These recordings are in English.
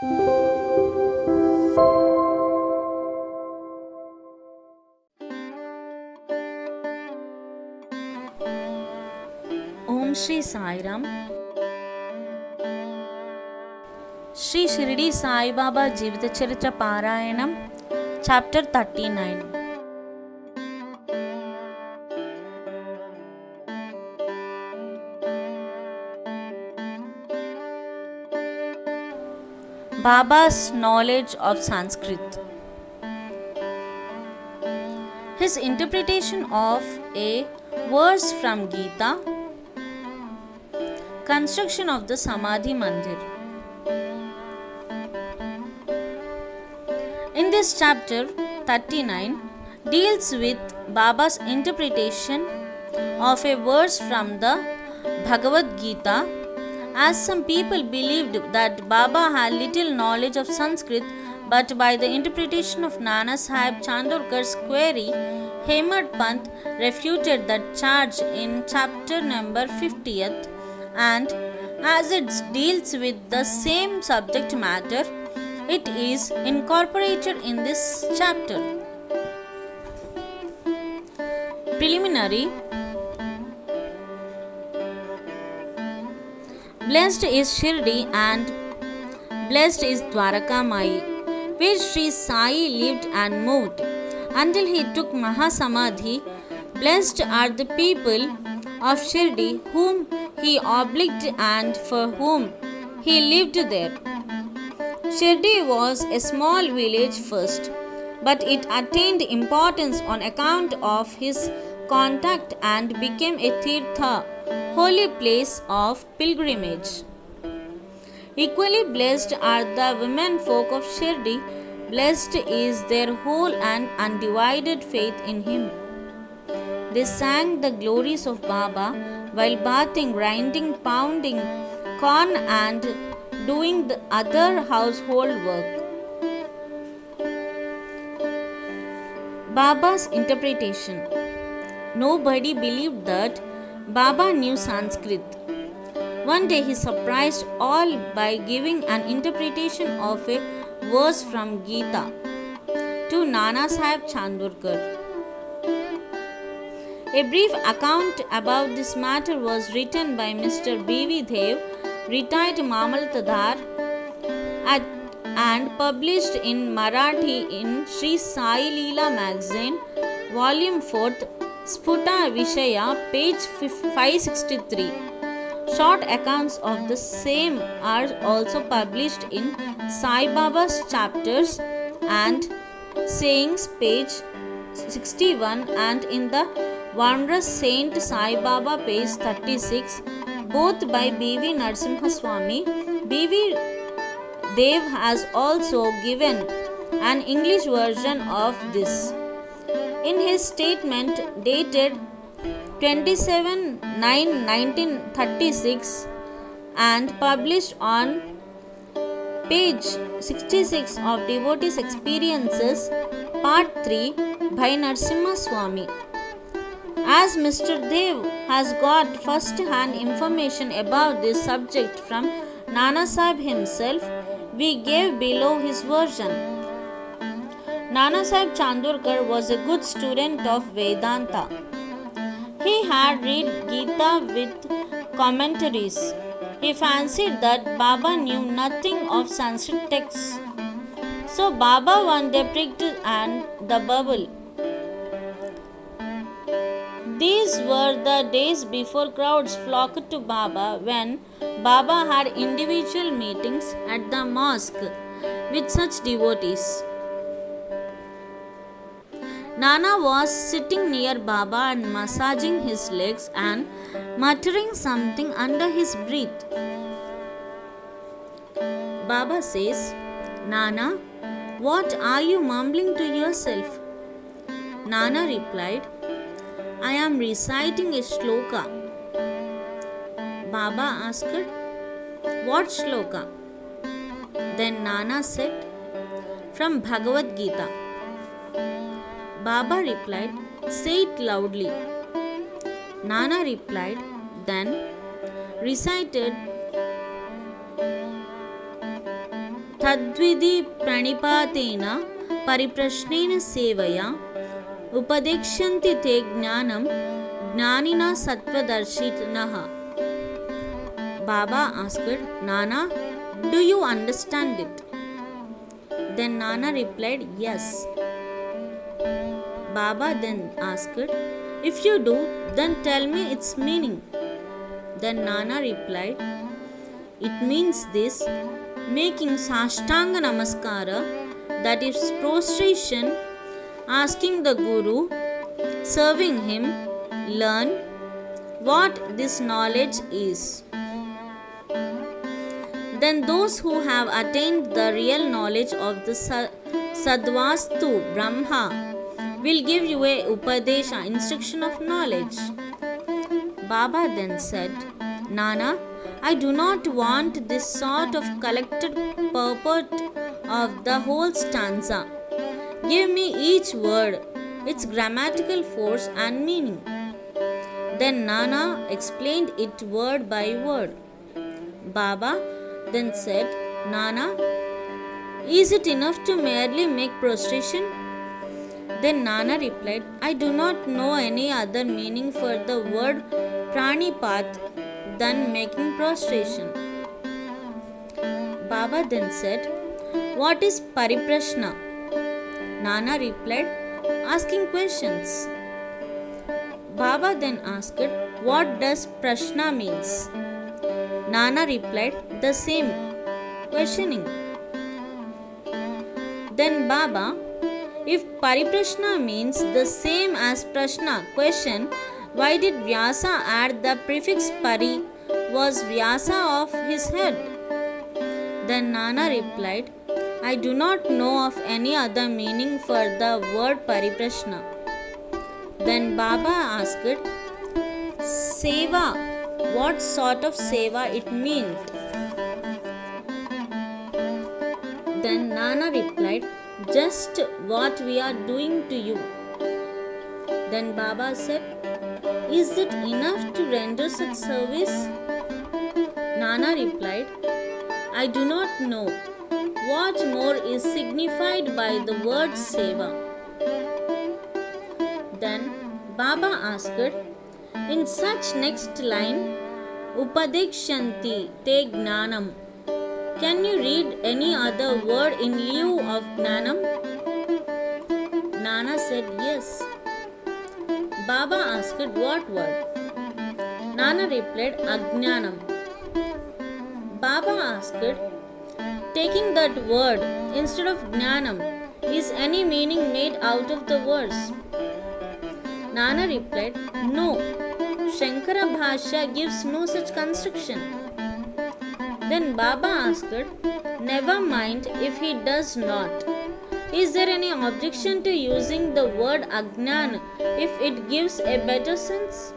Om Shri Sai Ram. Shri Shirdi Sai Baba Jivita Charitra Parayanam, Chapter 39. Baba's knowledge of Sanskrit. His interpretation of a verse from Gita. Construction of the Samadhi Mandir. In this chapter 39 deals with Baba's interpretation of a verse from the Bhagavad Gita, as some people believed that Baba had little knowledge of Sanskrit, but by the interpretation of Nana Sahib Chandorkar's query, Hemad Pant refuted that charge in chapter number 50th, and as it deals with the same subject matter, it is incorporated in this chapter. Preliminary. Blessed is Shirdi and blessed is Dwarakamai, where Sri Sai lived and moved until he took Mahasamadhi. Blessed are the people of Shirdi whom he obliged and for whom he lived there. Shirdi was a small village first, but it attained importance on account of his contact and became a tirtha, holy place of pilgrimage. Equally blessed are the women folk of Shirdi. Blessed is their whole and undivided faith in him. They sang the glories of Baba while bathing, grinding, pounding corn and doing the other household work. Baba's interpretation. Nobody believed that Baba knew Sanskrit. One day he surprised all by giving an interpretation of a verse from Gita to Nana Sahib Chandorkar. A brief account about this matter was written by Mr. B.V. Dev, retired Mamaltadar, and published in Marathi in Sri Sai Leela magazine, volume 4th, Sputa Vishaya, page 563. Short accounts of the same are also published in Sai Baba's chapters and sayings, page 61, and in the Wondrous Saint Sai Baba, page 36, both by B.V. Narasimha Swami. B.V. Dev has also given an English version of this. In his statement dated 27/9/1936 and published on page 66 of Devotees' Experiences, Part 3 by Narasimha Swami. As Mr. Dev has got first-hand information about this subject from Nana Sahib himself, we gave below his version. Nana Sahib Chandorkar was a good student of Vedanta. He had read Gita with commentaries. He fancied that Baba knew nothing of Sanskrit texts. So Baba one day pricked and the bubble. These were the days before crowds flocked to Baba, when Baba had individual meetings at the mosque with such devotees. Nana was sitting near Baba and massaging his legs and muttering something under his breath. Baba says, "Nana, what are you mumbling to yourself?" Nana replied, "I am reciting a shloka." Baba asked, "What shloka?" Then Nana said, "From Bhagavad Gita." Baba replied, "Say it loudly." Nana replied, then recited तद्विधि प्रणिपातेन परिप्रश्नेन सेवया उपदेक्ष्यन्ति ते ज्ञानं ज्ञानिनः सत्त्वदर्शिनः. Baba asked, Nana, do you understand it? Then Nana replied, yes. Baba then asked, if you do, then tell me its meaning. Then Nana replied, it means this: making Sashtanga Namaskara, that is prostration, asking the Guru, serving him, learn what this knowledge is. Then those who have attained the real knowledge of the Sadvastu Brahma will give you a Upadesha, instruction of knowledge. Baba then said, Nana, I do not want this sort of collected purport of the whole stanza. Give me each word, its grammatical force and meaning. Then Nana explained it word by word. Baba then said, Nana, is it enough to merely make prostration? Then Nana replied, I do not know any other meaning for the word pranipat than making prostration. Baba then said, what is pariprashna? Nana replied, asking questions. Baba then asked, what does prashna means? Nana replied, the same, questioning. Then Baba, if pariprashna means the same as prashna, question, why did Vyasa add the prefix pari? Was Vyasa off his head? Then Nana replied, I do not know of any other meaning for the word pariprashna. Then Baba asked, Seva, what sort of seva it meant? Then Nana replied, just what we are doing to you. Then Baba said, is it enough to render such service? Nana replied, I do not know. What more is signified by the word seva? Then Baba asked, in such next line, Upadekshanti te gnanam, can you read any other word in lieu of gnanam? Nana said yes. Baba asked what word? Nana replied Ajnanam. Baba asked, taking that word instead of Gnanam, is any meaning made out of the verse? Nana replied, no. Shankara Bhashya gives no such construction. Then Baba asked, never mind if he does not. Is there any objection to using the word Ajnan if it gives a better sense?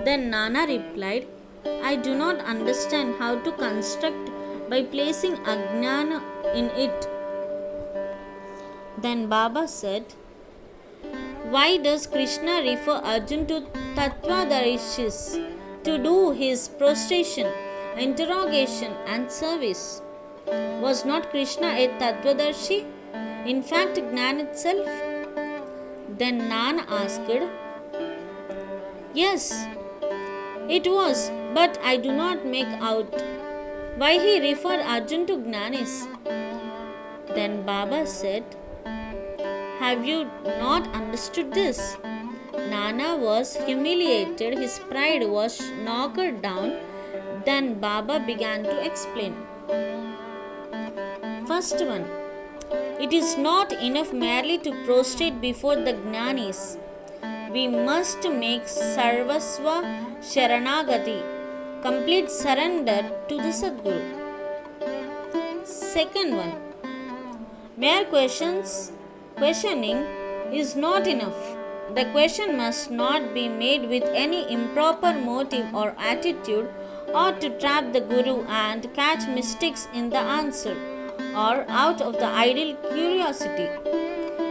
Then Nana replied, I do not understand how to construct by placing Ajnana in it. Then Baba said, why does Krishna refer Arjuna to Tattvadarshis to do his prostration, interrogation and service? Was not Krishna a Tattvadarshi? In fact, Gnan itself? Then Nana asked, yes, it was, but I do not make out why he referred Arjuna to Gnanis. Then Baba said, have you not understood this? Nana was humiliated, his pride was knocked down. Then Baba began to explain. First one, it is not enough merely to prostrate before the Gnanis. We must make Sarvasva Sharanagati, complete surrender to the Sadguru. Second one, mere questioning is not enough. The question must not be made with any improper motive or attitude, or to trap the Guru and catch mistakes in the answer, or out of the idle curiosity.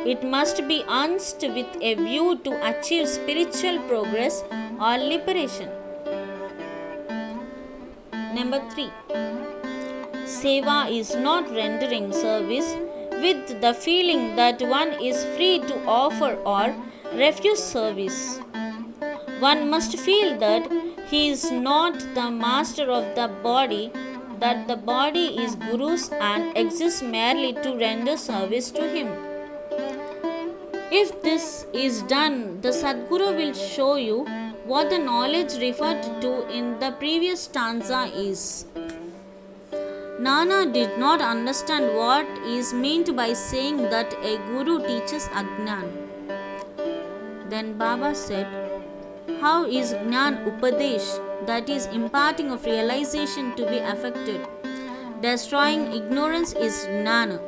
It must be asked with a view to achieve spiritual progress or liberation. Number 3. Seva is not rendering service with the feeling that one is free to offer or refuse service. One must feel that he is not the master of the body, that the body is Guru's and exists merely to render service to him. If this is done, the Sadguru will show you what the knowledge referred to in the previous stanza is. Nana did not understand what is meant by saying that a guru teaches Ajnan. Then Baba said, how is Jnan Upadesh, that is imparting of realization, to be affected? Destroying ignorance is Jnana.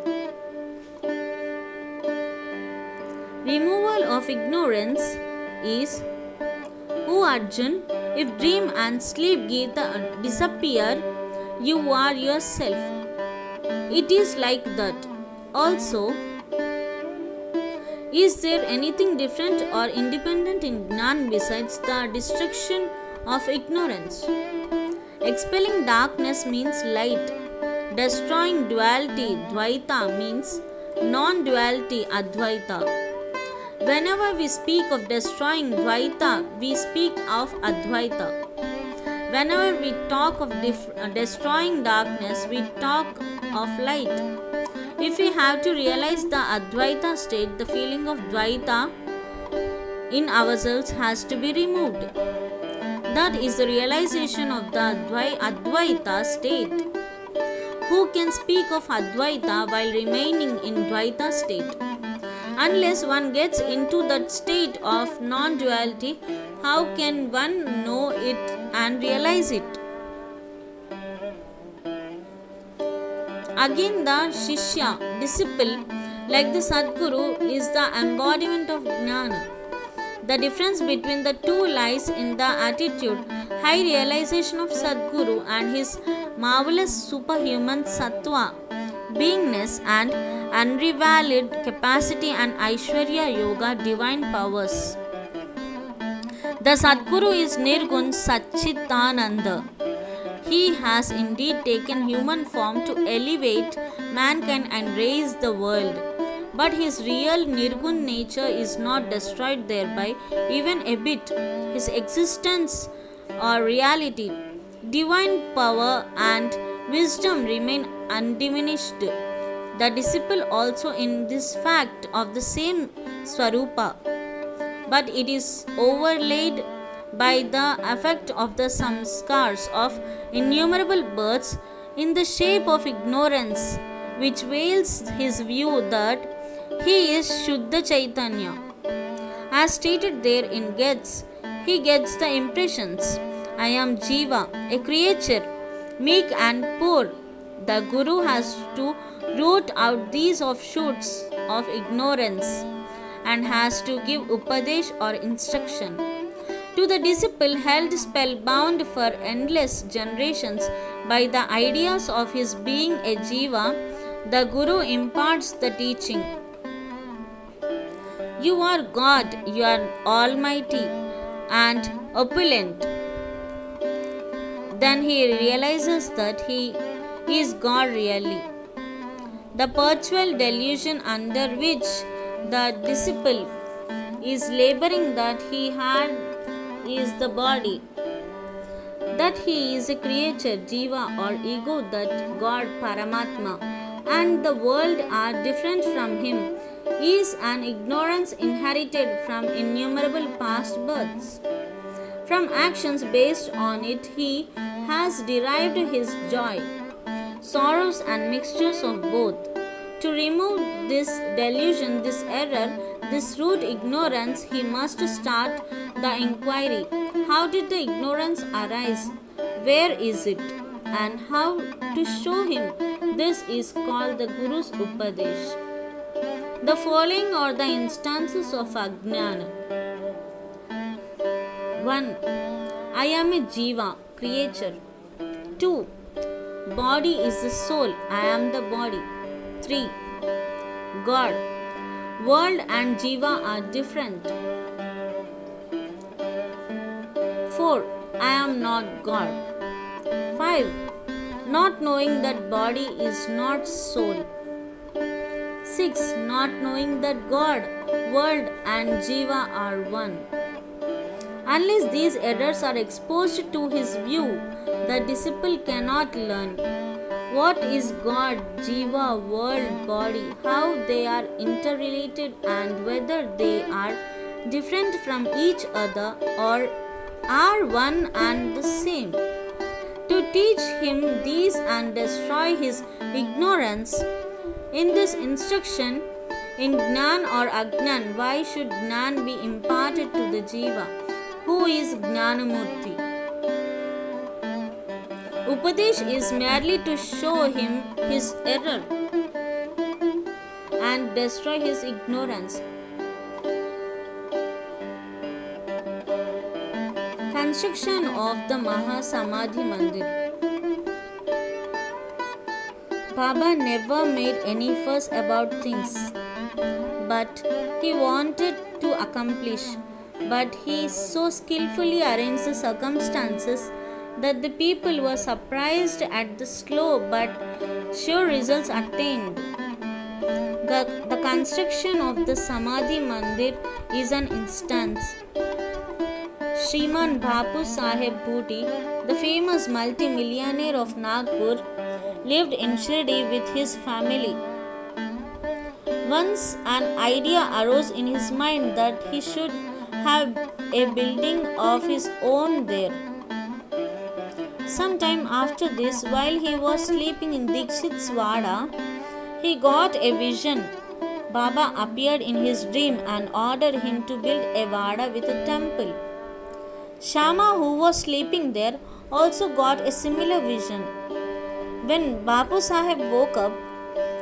Removal of ignorance is, O Arjun, if dream and sleep disappear, you are yourself. It is like that. Also, is there anything different or independent in Jnan besides the destruction of ignorance? Expelling darkness means light. Destroying duality, Dvaita, means non-duality, Advaita. Whenever we speak of destroying Dvaita, we speak of Advaita. Whenever we talk of destroying darkness, we talk of light. If we have to realize the Advaita state, the feeling of Dvaita in ourselves has to be removed. That is the realization of the Advaita state. Who can speak of Advaita while remaining in Dvaita state? Unless one gets into that state of non-duality, how can one know it and realize it? Again, the Shishya, disciple, like the Sadguru, is the embodiment of Jnana. The difference between the two lies in the attitude, high realization of Sadguru and his marvelous superhuman sattva, beingness and unrivaled capacity and Aishwarya Yoga, divine powers. The Sadguru is Nirgun Satchitananda. He has indeed taken human form to elevate mankind and raise the world. But his real Nirgun nature is not destroyed thereby even a bit. His existence or reality, divine power and wisdom remain undiminished. The disciple also in this fact of the same Swarupa, but it is overlaid by the effect of the samskars of innumerable births in the shape of ignorance, which veils his view that he is Shuddha Chaitanya. As stated there in Gets, he gets the impressions, I am Jiva, a creature, meek and poor. The Guru has to root out these offshoots of ignorance and has to give Upadesh or instruction. To the disciple held spellbound for endless generations by the ideas of his being a Jiva, the Guru imparts the teaching. You are God, you are almighty and opulent. Then he realizes that he is God really. The perpetual delusion under which the disciple is laboring that he is the body, that he is a creature, Jiva or ego, that God, Paramatma, and the world are different from him, is an ignorance inherited from innumerable past births. From actions based on it, he has derived his joy, sorrows, and mixtures of both. To remove this delusion, this error, this root ignorance, he must start the inquiry. How did the ignorance arise? Where is it? And how to show him? This is called the Guru's Upadesh. The following are the instances of Ajnana. 1. I am a Jiva, creature. 2. Body is the soul, I am the body. 3. God. World and Jiva are different. 4. I am not God. 5. not knowing that body is not soul. 6. Not knowing that God, world, and Jiva are one. Unless these errors are exposed to his view, the disciple cannot learn what is God, Jiva, world, body, how they are interrelated, and whether they are different from each other or are one and the same. To teach him these and destroy his ignorance, in this instruction, in Gnan or Agnan, why should Gnan be imparted to the Jiva, who is Gnanamurti? Upadesh is merely to show him his error and destroy his ignorance. Construction of the Mahasamadhi Mandir. Baba never made any fuss about things, but he wanted to accomplish. But he so skillfully arranged the circumstances that the people were surprised at the slow but sure results attained. The construction of the Samadhi Mandir is an instance. Shriman Bapu Saheb Bhuti, the famous multi-millionaire of Nagpur, lived in Shirdi with his family. Once an idea arose in his mind that he should have a building of his own there. Sometime after this, while he was sleeping in Dikshit's Vada, he got a vision. Baba appeared in his dream and ordered him to build a Vada with a temple. Shama, who was sleeping there, also got a similar vision. When Bapu Saheb woke up,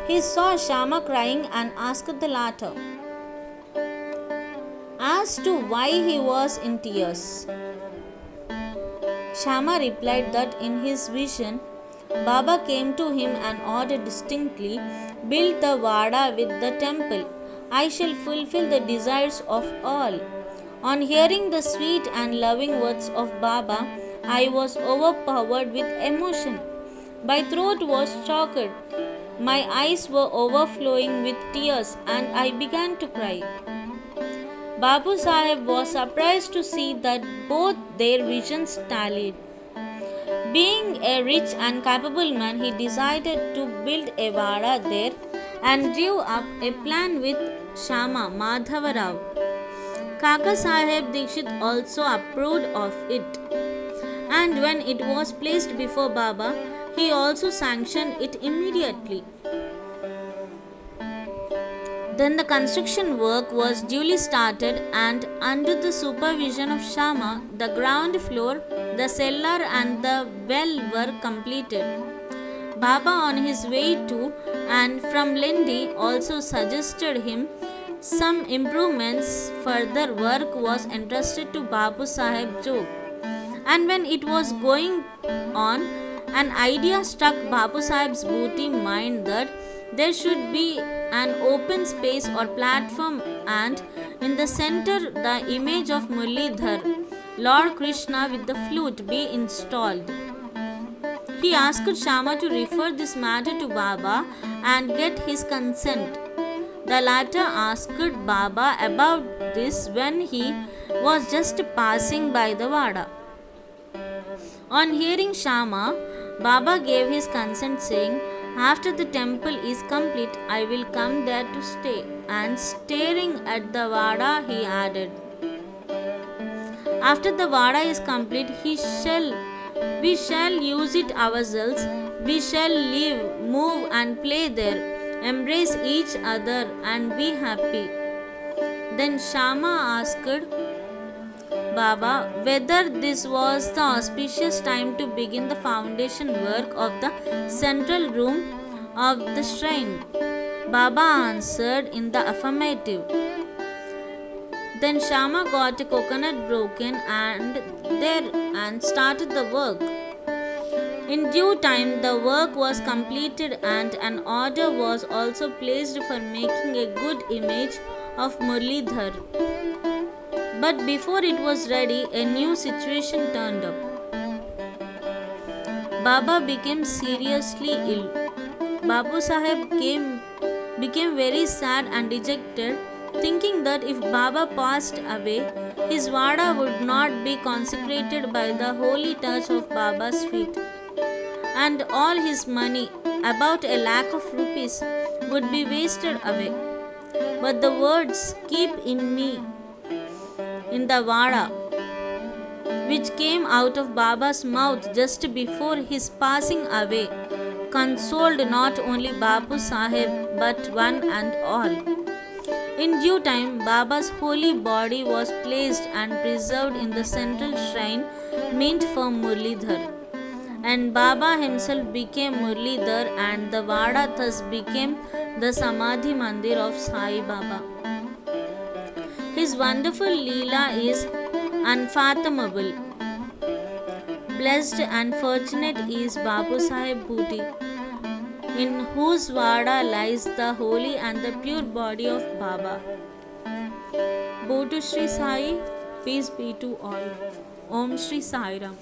he saw Shama crying and asked the latter as to why he was in tears. Shama replied that in his vision, Baba came to him and ordered distinctly, "Build the Vada with the temple. I shall fulfill the desires of all." On hearing the sweet and loving words of Baba, I was overpowered with emotion. My throat was choked. My eyes were overflowing with tears and I began to cry. Bapu Saheb was surprised to see that both their visions tallied. Being a rich and capable man, he decided to build a Vada there and drew up a plan with Shama Madhava Rao. Kaka Saheb Dikshit also approved of it, and when it was placed before Baba, he also sanctioned it immediately. Then the construction work was duly started, and under the supervision of Shama, the ground floor, the cellar and the well were completed. Baba, on his way to and from Lendi, also suggested him some improvements. Further work was entrusted to Bapu Saheb Jog. And when it was going on, an idea struck Bapu Saheb's Bhuti mind that there should be an open space or platform, and in the center the image of Murlidhar, Lord Krishna with the flute, be installed. He asked Shama to refer this matter to Baba and get his consent. The latter asked Baba about this when he was just passing by the Vada. On hearing Shama, Baba gave his consent, saying, "After the temple is complete, I will come there to stay." And staring at the Vada, he added, "After the Vada is complete, we shall use it ourselves. We shall live, move and play there, embrace each other and be happy." Then Shama asked Baba whether this was the auspicious time to begin the foundation work of the central room of the shrine. Baba answered in the affirmative. Then Shama got a coconut broken and started the work. In due time, the work was completed and an order was also placed for making a good image of Murlidhar. But before it was ready, a new situation turned up. Baba became seriously ill. Babu Sahib became very sad and dejected, thinking that if Baba passed away, his Vada would not be consecrated by the holy touch of Baba's feet, and all his money, about a lakh of rupees, would be wasted away. But the words "keep in me" in the Vada, which came out of Baba's mouth just before his passing away, consoled not only Babu Sahib but one and all. In due time, Baba's holy body was placed and preserved in the central shrine meant for Murlidhar, and Baba himself became Murlidhar, and the Vada thus became the Samadhi Mandir of Sai Baba. His wonderful Leela is unfathomable. Blessed and fortunate is Babu Sahib Bhuti, in whose Vada lies the holy and the pure body of Baba. Bodhu Shri Sai, peace be to all. Om Shri Sai Ram.